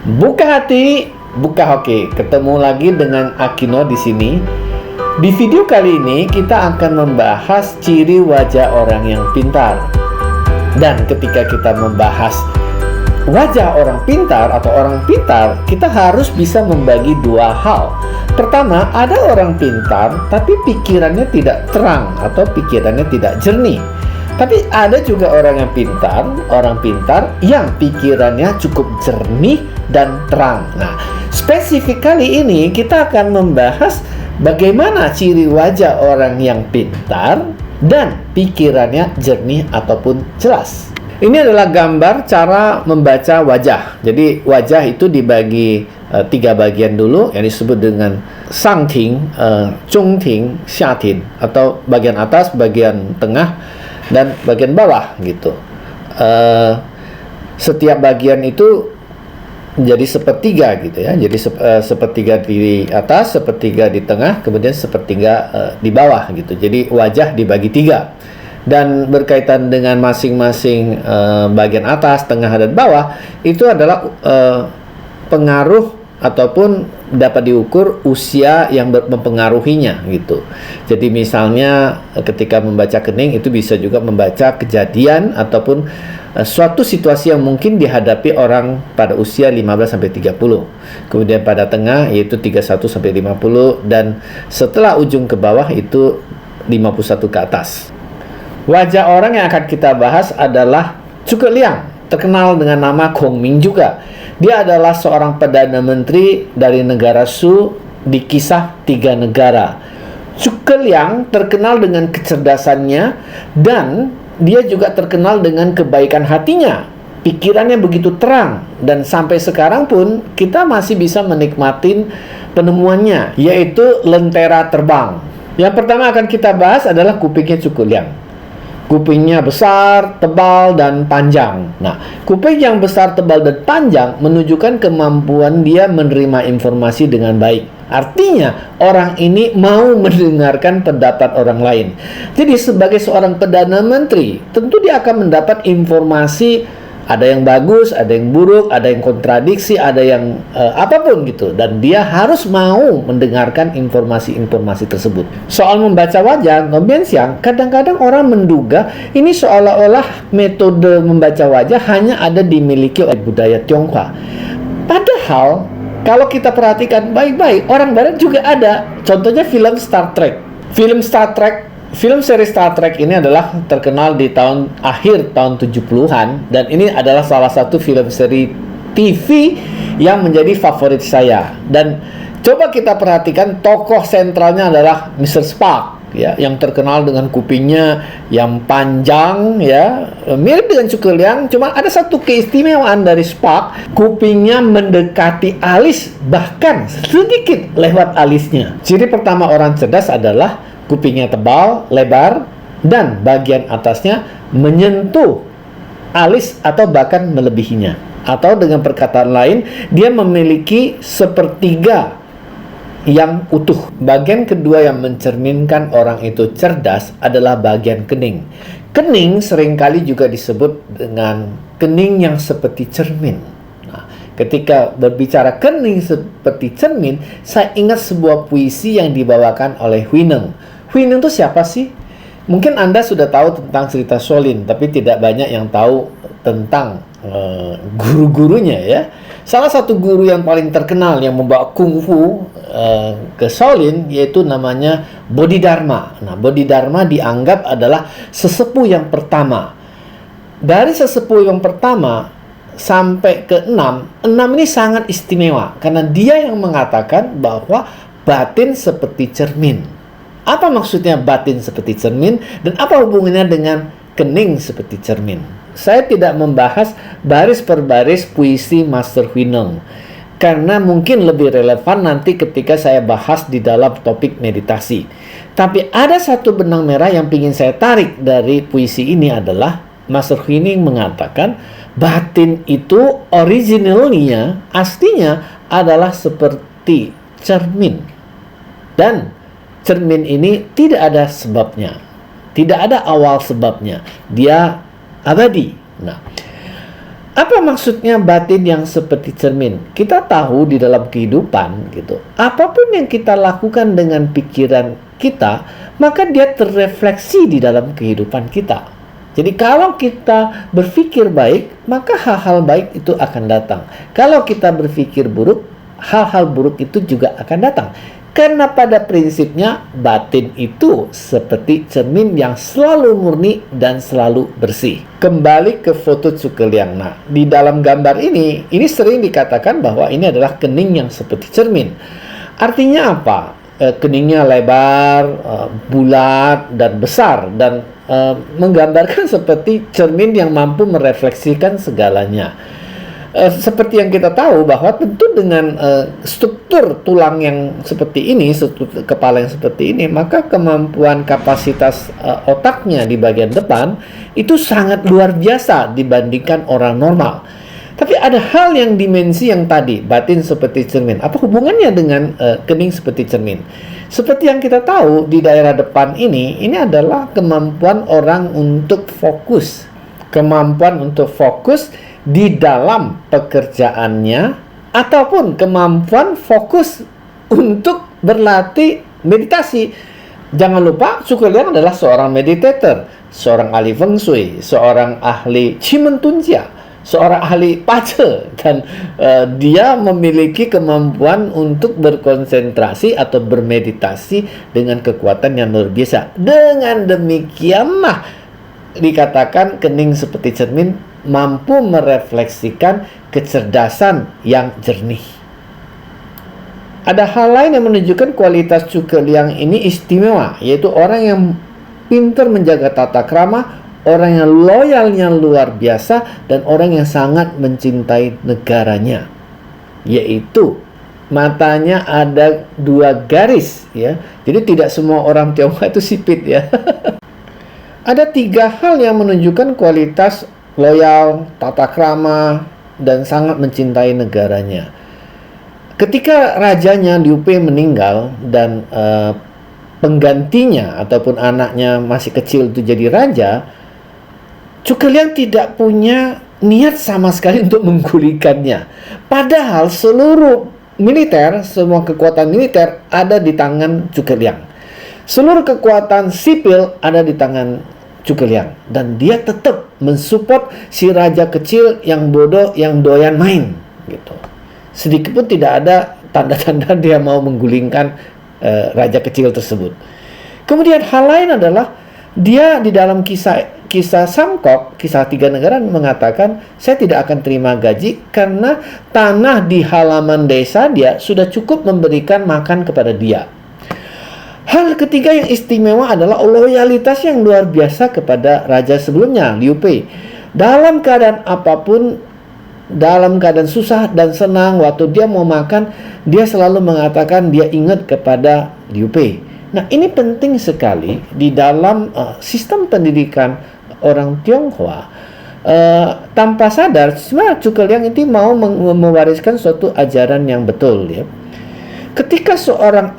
Buka hati, buka hoki. Ketemu lagi dengan Akino di sini. Di video kali ini kita akan membahas ciri wajah orang yang pintar. Dan ketika kita membahas wajah orang pintar atau orang pintar, kita harus bisa membagi dua hal. Pertama, ada orang pintar tapi pikirannya tidak terang atau pikirannya tidak jernih. Tapi ada juga orang pintar yang pikirannya cukup jernih dan terang. Nah, spesifik kali ini kita akan membahas bagaimana ciri wajah orang yang pintar dan pikirannya jernih ataupun jelas. Ini adalah gambar cara membaca wajah. Jadi wajah itu dibagi tiga bagian dulu yang disebut dengan sangting, zhongting, xiating, atau bagian atas, bagian tengah, dan bagian bawah gitu. Setiap bagian itu menjadi sepertiga gitu ya. Jadi sepertiga di atas, sepertiga di tengah, kemudian sepertiga di bawah gitu. Jadi wajah dibagi tiga. Dan berkaitan dengan masing-masing bagian atas, tengah, dan bawah, itu adalah pengaruh ataupun dapat diukur usia yang mempengaruhinya gitu. Jadi misalnya ketika membaca kening itu bisa juga membaca kejadian ataupun suatu situasi yang mungkin dihadapi orang pada usia 15-30. Kemudian pada tengah yaitu 31-50 dan setelah ujung ke bawah itu 51 ke atas. Wajah orang yang akan kita bahas adalah Zhuge Liang, terkenal dengan nama Kong Ming juga. Dia adalah seorang Perdana Menteri dari negara Shu di kisah tiga negara. Zhuge Liang terkenal dengan kecerdasannya dan dia juga terkenal dengan kebaikan hatinya. Pikirannya begitu terang dan sampai sekarang pun kita masih bisa menikmatin penemuannya, yaitu lentera terbang. Yang pertama akan kita bahas adalah kupingnya Zhuge Liang. Kupingnya besar, tebal, dan panjang. Nah, kuping yang besar, tebal, dan panjang menunjukkan kemampuan dia menerima informasi dengan baik. Artinya, orang ini mau mendengarkan pendapat orang lain. Jadi, sebagai seorang Perdana Menteri, tentu dia akan mendapat informasi. Ada yang bagus, ada yang buruk, ada yang kontradiksi, ada yang apapun gitu. Dan dia harus mau mendengarkan informasi-informasi tersebut. Soal membaca wajah, Ngobian Siang, kadang-kadang orang menduga ini seolah-olah metode membaca wajah hanya ada dimiliki oleh budaya Tionghoa. Padahal, kalau kita perhatikan baik-baik, orang Barat juga ada. Contohnya film Star Trek. Film seri Star Trek ini adalah terkenal di akhir tahun 70-an dan ini adalah salah satu film seri TV yang menjadi favorit saya. Dan coba kita perhatikan tokoh sentralnya adalah Mr. Spock ya, yang terkenal dengan kupingnya yang panjang ya, mirip dengan Zhuge Liang, cuma ada satu keistimewaan dari Spock, kupingnya mendekati alis bahkan sedikit lewat alisnya. Ciri pertama orang cerdas adalah kupingnya tebal, lebar, dan bagian atasnya menyentuh alis atau bahkan melebihinya. Atau dengan perkataan lain, dia memiliki sepertiga yang utuh. Bagian kedua yang mencerminkan orang itu cerdas adalah bagian kening. Kening seringkali juga disebut dengan kening yang seperti cermin. Nah, ketika berbicara kening seperti cermin, saya ingat sebuah puisi yang dibawakan oleh Huineng. Huineng itu siapa sih? Mungkin Anda sudah tahu tentang cerita Shaolin, tapi tidak banyak yang tahu tentang guru-gurunya ya. Salah satu guru yang paling terkenal yang membawa kungfu ke Shaolin yaitu namanya Bodhidharma. Nah, Bodhidharma dianggap adalah sesepuh yang pertama. Dari sesepuh yang pertama sampai ke enam ini sangat istimewa karena dia yang mengatakan bahwa batin seperti cermin. Apa maksudnya batin seperti cermin dan apa hubungannya dengan kening seperti cermin? Saya tidak membahas baris per baris puisi Master Huineng karena mungkin lebih relevan nanti ketika saya bahas di dalam topik meditasi. Tapi ada satu benang merah yang ingin saya tarik dari puisi ini adalah Master Huineng mengatakan batin itu originalnya, aslinya adalah seperti cermin. Dan cermin ini tidak ada sebabnya, tidak ada awal sebabnya, dia abadi. Nah, Apa maksudnya batin yang seperti cermin? Kita tahu di dalam kehidupan gitu, apapun yang kita lakukan dengan pikiran kita, maka dia terrefleksi di dalam kehidupan kita. Jadi kalau kita berpikir baik, maka hal-hal baik itu akan datang. Kalau kita berpikir buruk, hal-hal buruk itu juga akan datang. Karena pada prinsipnya batin itu seperti cermin yang selalu murni dan selalu bersih. Kembali ke foto Cukeliang. Nah, di dalam gambar ini sering dikatakan bahwa ini adalah kening yang seperti cermin. Artinya apa? Keningnya lebar, bulat, dan besar, dan menggambarkan seperti cermin yang mampu merefleksikan segalanya. Seperti yang kita tahu bahwa tentu dengan struktur tulang yang seperti ini, struktur kepala yang seperti ini, maka kemampuan kapasitas otaknya di bagian depan itu sangat luar biasa dibandingkan orang normal. Tapi ada hal yang dimensi yang tadi, batin seperti cermin. Apa hubungannya dengan kening seperti cermin? Seperti yang kita tahu di daerah depan ini adalah kemampuan orang untuk fokus. Kemampuan untuk fokus di dalam pekerjaannya, ataupun kemampuan fokus untuk berlatih meditasi. Jangan lupa, Cukeliang adalah seorang meditator, seorang ahli feng shui, seorang ahli Chimen Tunjia, seorang ahli pace, dan dia memiliki kemampuan untuk berkonsentrasi atau bermeditasi dengan kekuatan yang luar biasa. Dengan demikianlah dikatakan kening seperti cermin mampu merefleksikan kecerdasan yang jernih. Ada hal lain yang menunjukkan kualitas Cukeliang ini istimewa, yaitu orang yang pintar menjaga tata krama, orang yang loyalnya luar biasa, dan orang yang sangat mencintai negaranya. Yaitu matanya ada 2 garis, ya. Jadi tidak semua orang Tionghoa itu sipit, ya. Ada 3 hal yang menunjukkan kualitas loyal, tata krama, dan sangat mencintai negaranya. Ketika rajanya Liu Bei meninggal dan penggantinya ataupun anaknya masih kecil itu jadi raja, Cukeliang tidak punya niat sama sekali untuk menggulingkannya. Padahal seluruh militer, semua kekuatan militer ada di tangan Cukeliang. Seluruh kekuatan sipil ada di tangan Cukeliang, dan dia tetap mensupport si raja kecil yang bodoh yang doyan main gitu. Sedikit pun tidak ada tanda-tanda dia mau menggulingkan raja kecil tersebut. Kemudian hal lain adalah dia di dalam kisah Samkok, kisah 3 negara, mengatakan saya tidak akan terima gaji karena tanah di halaman desa dia sudah cukup memberikan makan kepada dia. Hal ketiga yang istimewa adalah loyalitas yang luar biasa kepada raja sebelumnya, Liu Bei. Dalam keadaan apapun, dalam keadaan susah dan senang, waktu dia mau makan, dia selalu mengatakan dia ingat kepada Liu Bei. Nah, ini penting sekali di dalam sistem pendidikan orang Tionghoa. Tanpa sadar, sebenarnya Cukeliang itu mau mewariskan suatu ajaran yang betul, ya. Ketika seorang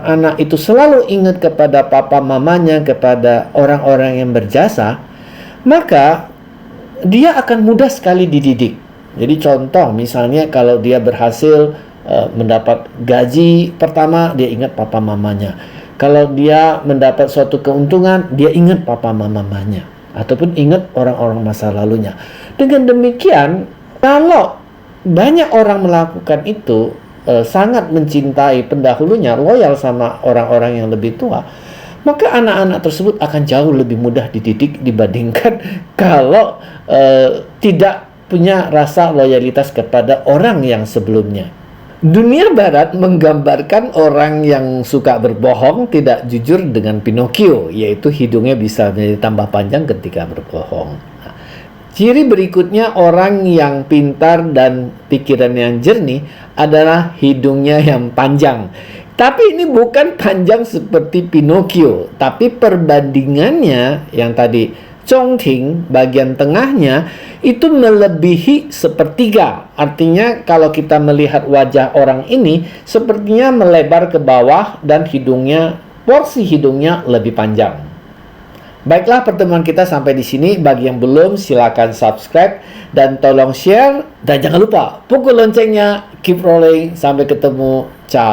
anak itu selalu ingat kepada papa mamanya, kepada orang-orang yang berjasa, maka dia akan mudah sekali dididik. Jadi contoh, misalnya kalau dia berhasil mendapat gaji pertama, dia ingat papa mamanya. Kalau dia mendapat suatu keuntungan, dia ingat papa mamanya, ataupun ingat orang-orang masa lalunya. Dengan demikian, kalau banyak orang melakukan itu, sangat mencintai pendahulunya, loyal sama orang-orang yang lebih tua, maka anak-anak tersebut akan jauh lebih mudah dididik dibandingkan kalau tidak punya rasa loyalitas kepada orang yang sebelumnya. Dunia barat menggambarkan orang yang suka berbohong tidak jujur dengan Pinocchio, yaitu hidungnya bisa menjadi tambah panjang ketika berbohong. Ciri berikutnya orang yang pintar dan pikiran yang jernih adalah hidungnya yang panjang. Tapi ini bukan panjang seperti Pinocchio, tapi perbandingannya yang tadi Zhongting bagian tengahnya itu melebihi sepertiga. Artinya kalau kita melihat wajah orang ini sepertinya melebar ke bawah dan porsi hidungnya lebih panjang. Baiklah, pertemuan kita sampai di sini. Bagi yang belum, silakan subscribe dan tolong share. Dan jangan lupa pukul loncengnya. Keep rolling. Sampai ketemu. Ciao.